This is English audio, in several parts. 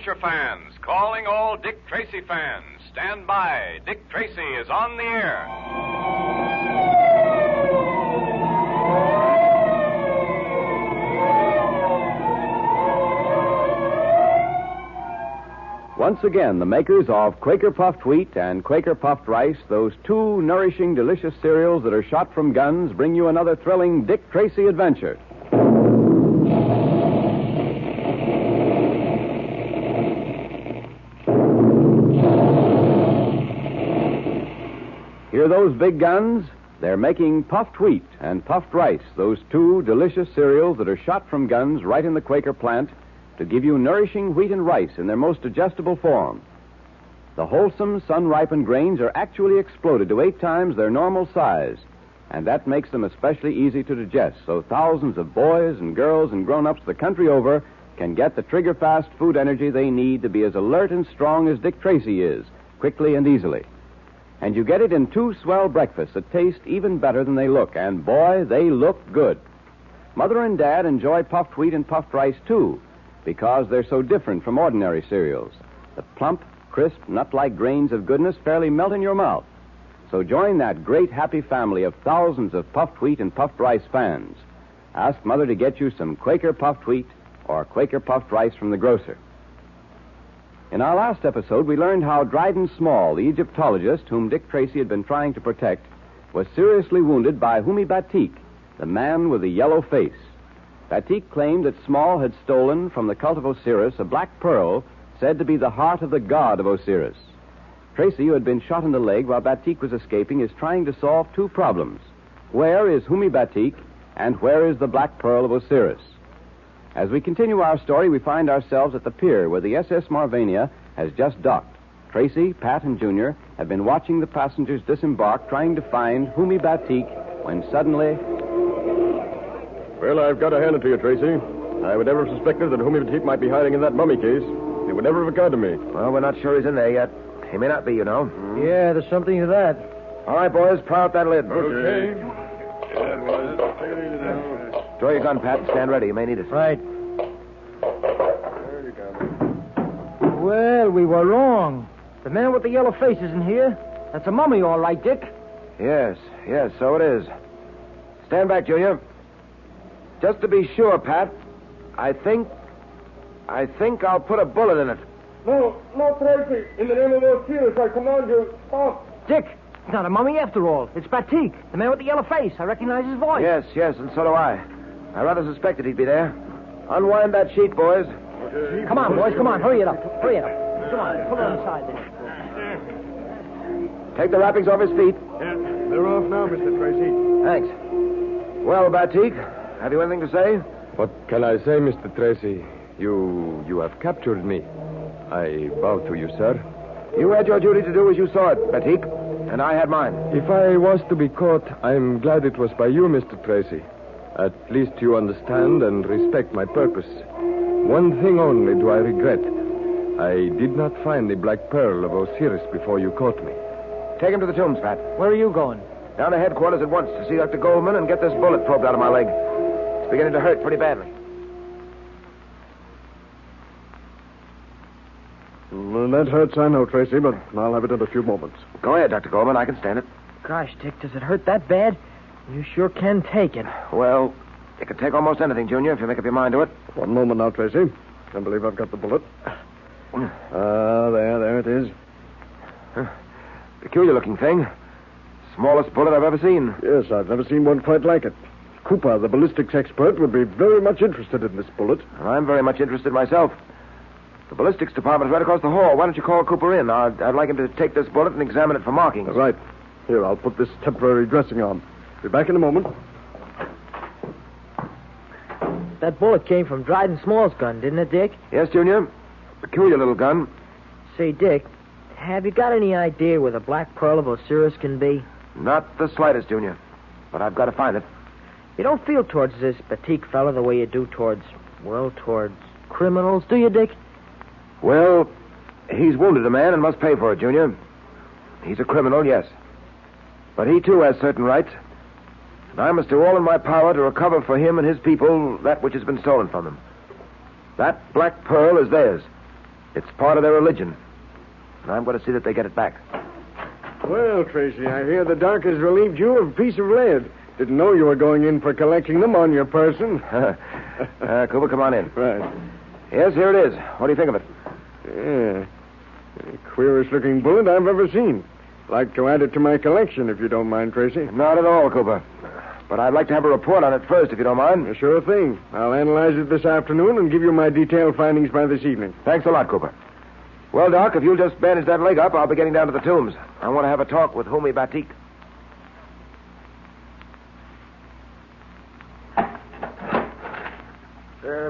adventure fans, calling all Dick Tracy fans. Stand by. Dick Tracy is on the air. Once again, the makers of Quaker Puffed Wheat and Quaker Puffed Rice, those two nourishing, delicious cereals that are shot from guns, bring you another thrilling Dick Tracy adventure. Hear those big guns? They're making puffed wheat and puffed rice, those two delicious cereals that are shot from guns right in the Quaker plant to give you nourishing wheat and rice in their most digestible form. The wholesome, sun-ripened grains are actually exploded to 8 times their normal size, and that makes them especially easy to digest, so thousands of boys and girls and grown-ups the country over can get the trigger-fast food energy they need to be as alert and strong as Dick Tracy is, quickly and easily. And you get it in 2 swell breakfasts that taste even better than they look, and boy, they look good. Mother and Dad enjoy puffed wheat and puffed rice, too, because they're so different from ordinary cereals. The plump, crisp, nut-like grains of goodness fairly melt in your mouth. So join that great, happy family of thousands of puffed wheat and puffed rice fans. Ask Mother to get you some Quaker puffed wheat or Quaker puffed rice from the grocer. In our last episode, we learned how Dryden Small, the Egyptologist whom Dick Tracy had been trying to protect, was seriously wounded by Humi Batik, the man with the yellow face. Batik claimed that Small had stolen from the cult of Osiris a black pearl said to be the heart of the god of Osiris. Tracy, who had been shot in the leg while Batik was escaping, is trying to solve 2 problems. Where is Humi Batik, and where is the black pearl of Osiris? As we continue our story, we find ourselves at the pier where the SS Marvania has just docked. Tracy, Pat, and Junior have been watching the passengers disembark, trying to find Humi Batik, when suddenly... Well, I've got to hand it to you, Tracy. I would never have suspected that Humi Batik might be hiding in that mummy case. It would never have occurred to me. Well, we're not sure he's in there yet. He may not be, you know. Yeah, there's something to that. All right, boys, pry out that lid. Okay. Throw your gun, Pat, and stand ready. You may need it. Right. Well, we were wrong. The man with the yellow face isn't here. That's a mummy, all right, Dick. Yes, so it is. Stand back, Junior. Just to be sure, Pat, I think I'll put a bullet in it. No, Tracy. In the name of Osiris, I command you, stop. Dick, it's not a mummy after all. It's Batik, the man with the yellow face. I recognize his voice. Yes, and so do I. I rather suspected he'd be there. Unwind that sheet, boys. Okay. Come on, boys, come on. Hurry it up. Come on, pull it on the side there. Take the wrappings off his feet. Yeah, they're off now, Mr. Tracy. Thanks. Well, Batik, have you anything to say? What can I say, Mr. Tracy? You have captured me. I bow to you, sir. You had your duty to do as you saw it, Batik, and I had mine. If I was to be caught, I'm glad it was by you, Mr. Tracy. At least you understand and respect my purpose. One thing only do I regret. I did not find the black pearl of Osiris before you caught me. Take him to the tombs, Pat. Where are you going? Down to headquarters at once to see Dr. Goldman and get this bullet probed out of my leg. It's beginning to hurt pretty badly. That hurts, I know, Tracy, but I'll have it in a few moments. Go ahead, Dr. Goldman. I can stand it. Gosh, Dick, does it hurt that bad? You sure can take it. Well, you can take almost anything, Junior, if you make up your mind to it. One moment now, Tracy. I believe I've got the bullet. There it is. Peculiar-looking thing. Smallest bullet I've ever seen. Yes, I've never seen one quite like it. Cooper, the ballistics expert, would be very much interested in this bullet. I'm very much interested myself. The ballistics department's right across the hall. Why don't you call Cooper in? I'd like him to take this bullet and examine it for markings. Right. Here, I'll put this temporary dressing on. Be back in a moment. That bullet came from Dryden Small's gun, didn't it, Dick? Yes, Junior. Peculiar little gun. Say, Dick, have you got any idea where the black pearl of Osiris can be? Not the slightest, Junior. But I've got to find it. You don't feel towards this Batik fella the way you do towards criminals, do you, Dick? Well, he's wounded a man and must pay for it, Junior. He's a criminal, yes. But he, too, has certain rights. And I must do all in my power to recover for him and his people that which has been stolen from them. That black pearl is theirs. It's part of their religion. And I'm going to see that they get it back. Well, Tracy, I hear the doc has relieved you of a piece of lead. Didn't know you were going in for collecting them on your person. Cooper, come on in. Right. Yes, here it is. What do you think of it? Yeah. The queerest looking bullet I've ever seen. Like to add it to my collection, if you don't mind, Tracy. Not at all, Cooper. But I'd like to have a report on it first, if you don't mind. Sure thing. I'll analyze it this afternoon and give you my detailed findings by this evening. Thanks a lot, Cooper. Well, Doc, if you'll just bandage that leg up, I'll be getting down to the tombs. I want to have a talk with Homi Batik.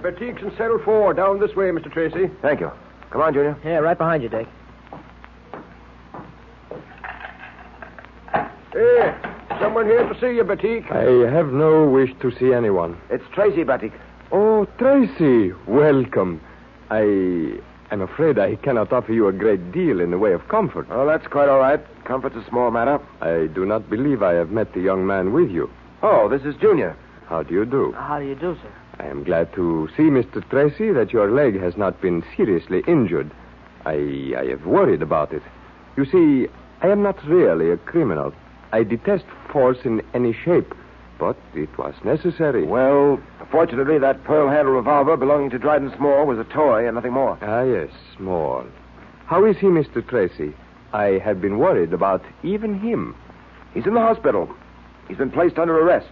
Batik's in cell 4, down this way, Mr. Tracy. Thank you. Come on, Junior. Yeah, right behind you, Dick. Hey, someone here to see you, Batik. I have no wish to see anyone. It's Tracy Batik. Oh, Tracy, welcome. I'm afraid I cannot offer you a great deal in the way of comfort. Oh, that's quite all right. Comfort's a small matter. I do not believe I have met the young man with you. Oh, this is Junior. How do you do? How do you do, sir? I am glad to see, Mr. Tracy, that your leg has not been seriously injured. I have worried about it. You see, I am not really a criminal. I detest force in any shape, but it was necessary. Well, fortunately, that pearl-handled revolver belonging to Dryden Small was a toy and nothing more. Ah, yes, Small. How is he, Mr. Tracy? I have been worried about even him. He's in the hospital. He's been placed under arrest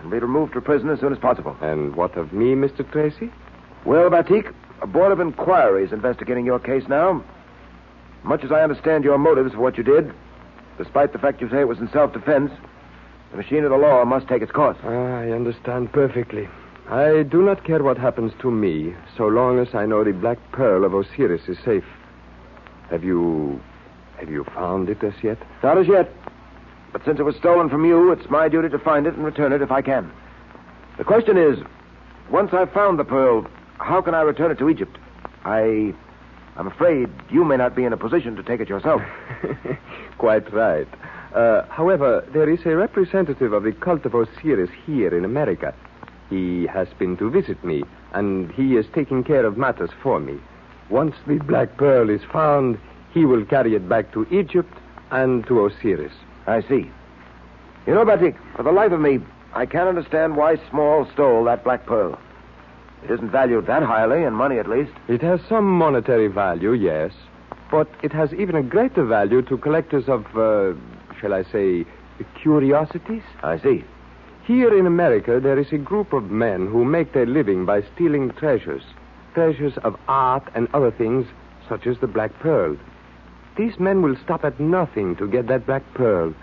and be removed to prison as soon as possible. And what of me, Mr. Tracy? Well, Batik, a board of inquiry is investigating your case now. Much as I understand your motives for what you did, despite the fact you say it was in self-defense, the machine of the law must take its course. I understand perfectly. I do not care what happens to me, so long as I know the Black Pearl of Osiris is safe. Have you found it as yet? Not as yet. But since it was stolen from you, it's my duty to find it and return it if I can. The question is, once I've found the pearl, how can I return it to Egypt? I'm afraid you may not be in a position to take it yourself. Quite right. However, there is a representative of the cult of Osiris here in America. He has been to visit me, and he is taking care of matters for me. Once the Black Pearl is found, he will carry it back to Egypt and to Osiris. I see. You know, Batik, for the life of me, I can't understand why Small stole that Black Pearl. It isn't valued that highly, in money at least. It has some monetary value, yes. But it has even a greater value to collectors of, shall I say, curiosities. I see. Here in America, there is a group of men who make their living by stealing treasures of art and other things, such as the Black Pearl. These men will stop at nothing to get that Black Pearl.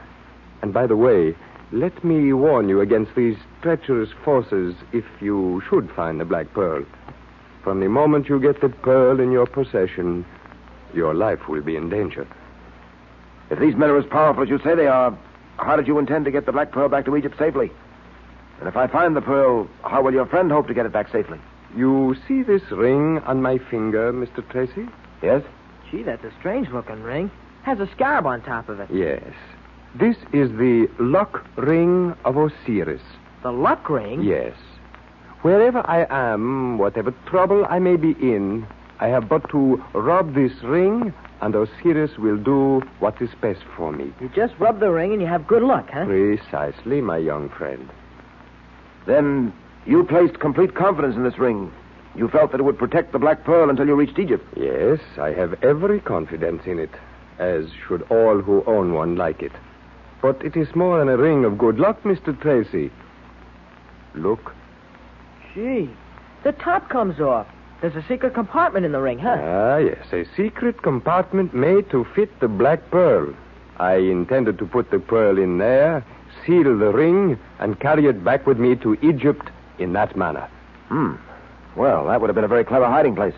And by the way, let me warn you against these treacherous forces if you should find the Black Pearl. From the moment you get the pearl in your possession, your life will be in danger. If these men are as powerful as you say they are, how did you intend to get the Black Pearl back to Egypt safely? And if I find the pearl, how will your friend hope to get it back safely? You see this ring on my finger, Mr. Tracy? Yes? Gee, that's a strange-looking ring. Has a scarab on top of it. Yes. This is the luck ring of Osiris. The luck ring? Yes. Wherever I am, whatever trouble I may be in, I have but to rub this ring, and Osiris will do what is best for me. You just rub the ring and you have good luck, huh? Precisely, my young friend. Then you placed complete confidence in this ring. You felt that it would protect the Black Pearl until you reached Egypt. Yes, I have every confidence in it, as should all who own one like it. But it is more than a ring of good luck, Mr. Tracy. Look. Gee, the top comes off. There's a secret compartment in the ring, huh? Ah, yes, a secret compartment made to fit the Black Pearl. I intended to put the pearl in there, seal the ring, and carry it back with me to Egypt in that manner. Well, that would have been a very clever hiding place.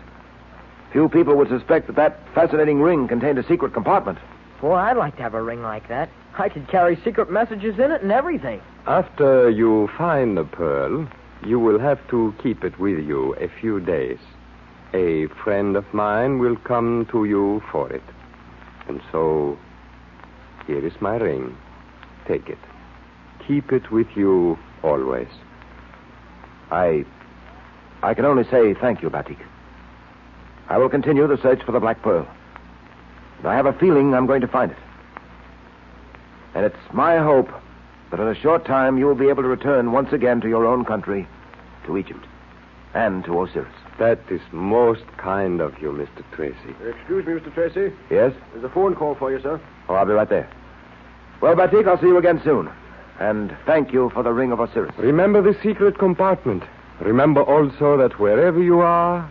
Few people would suspect that fascinating ring contained a secret compartment. Boy, I'd like to have a ring like that. I could carry secret messages in it and everything. After you find the pearl, you will have to keep it with you a few days. A friend of mine will come to you for it. And so, here is my ring. Take it. Keep it with you always. I can only say thank you, Batik. I will continue the search for the Black Pearl. And I have a feeling I'm going to find it. And it's my hope that in a short time you will be able to return once again to your own country, to Egypt, and to Osiris. That is most kind of you, Mr. Tracy. Excuse me, Mr. Tracy. Yes? There's a phone call for you, sir. Oh, I'll be right there. Well, Batik, I'll see you again soon. And thank you for the Ring of Osiris. Remember the secret compartment. Remember also that wherever you are,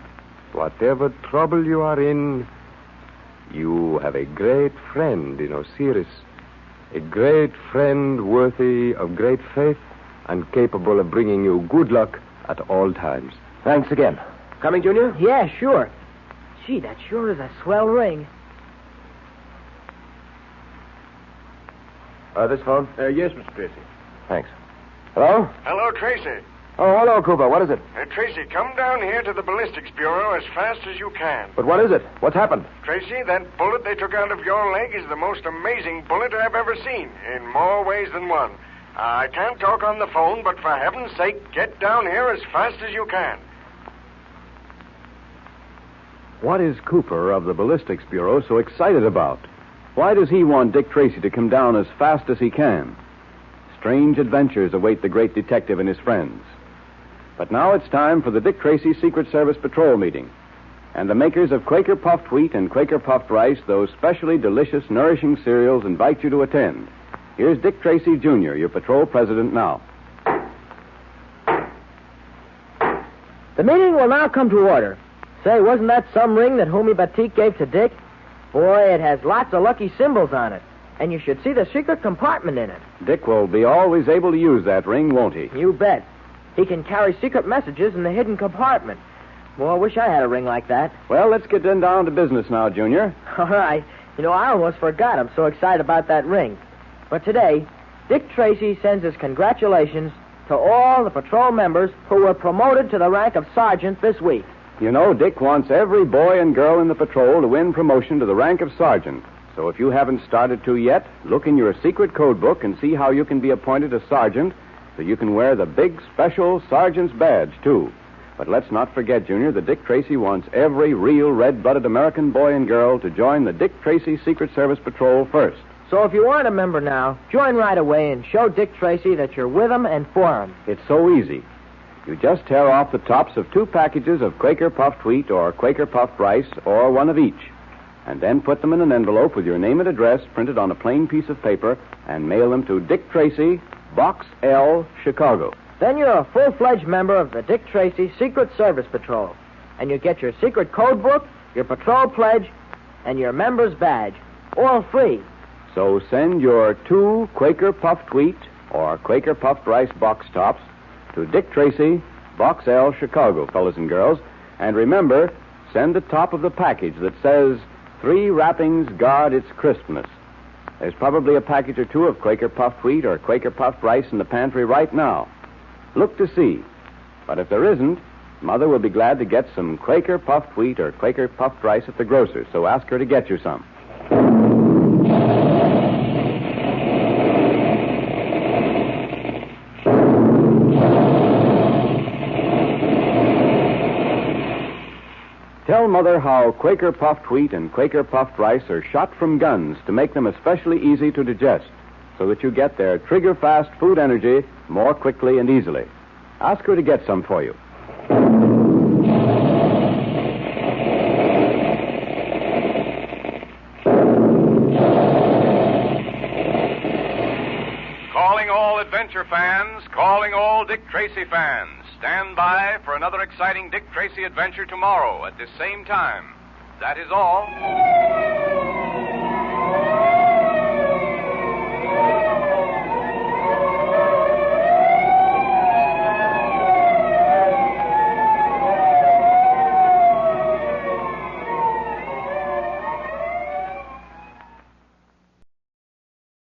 whatever trouble you are in, you have a great friend in Osiris. A great friend worthy of great faith and capable of bringing you good luck at all times. Thanks again. Coming, Junior? Yeah, sure. Gee, that sure is a swell ring. This phone? Yes, Mr. Tracy. Thanks. Hello? Hello, Tracy. Oh, hello, Cooper. What is it? Tracy, come down here to the ballistics bureau as fast as you can. But what is it? What's happened? Tracy, that bullet they took out of your leg is the most amazing bullet I've ever seen, in more ways than one. I can't talk on the phone, but for heaven's sake, get down here as fast as you can. What is Cooper of the Ballistics Bureau so excited about? Why does he want Dick Tracy to come down as fast as he can? Strange adventures await the great detective and his friends. But now it's time for the Dick Tracy Secret Service Patrol meeting. And the makers of Quaker Puffed Wheat and Quaker Puffed Rice, those specially delicious, nourishing cereals, invite you to attend. Here's Dick Tracy, Jr., your patrol president now. The meeting will now come to order. Say, wasn't that some ring that Homi Batik gave to Dick? Boy, it has lots of lucky symbols on it. And you should see the secret compartment in it. Dick will be always able to use that ring, won't he? You bet. He can carry secret messages in the hidden compartment. Boy, I wish I had a ring like that. Well, let's get down to business now, Junior. All right. I almost forgot. I'm so excited about that ring. But today, Dick Tracy sends his congratulations to all the patrol members who were promoted to the rank of sergeant this week. Dick wants every boy and girl in the patrol to win promotion to the rank of sergeant. So if you haven't started to yet, look in your secret code book and see how you can be appointed a sergeant so you can wear the big special sergeant's badge, too. But let's not forget, Junior, that Dick Tracy wants every real red-blooded American boy and girl to join the Dick Tracy Secret Service Patrol first. So if you aren't a member now, join right away and show Dick Tracy that you're with him and for him. It's so easy. You just tear off the tops of 2 packages of Quaker Puffed Wheat or Quaker Puffed Rice, or one of each, and then put them in an envelope with your name and address printed on a plain piece of paper and mail them to Dick Tracy, Box L, Chicago. Then you're a full-fledged member of the Dick Tracy Secret Service Patrol, and you get your secret code book, your patrol pledge, and your member's badge, all free. So send your 2 Quaker Puffed Wheat or Quaker Puffed Rice box tops to Dick Tracy, Box L, Chicago, fellas and girls. And remember, send the top of the package that says, 3 wrappings guard its crispness. There's probably a package or 2 of Quaker Puffed Wheat or Quaker Puffed Rice in the pantry right now. Look to see. But if there isn't, Mother will be glad to get some Quaker Puffed Wheat or Quaker Puffed Rice at the grocer's, so ask her to get you some. Tell Mother how Quaker Puffed Wheat and Quaker Puffed Rice are shot from guns to make them especially easy to digest, so that you get their trigger-fast food energy more quickly and easily. Ask her to get some for you. Calling all adventure fans, calling all Dick Tracy fans. Stand by for another exciting Dick Tracy adventure tomorrow at this same time. That is all.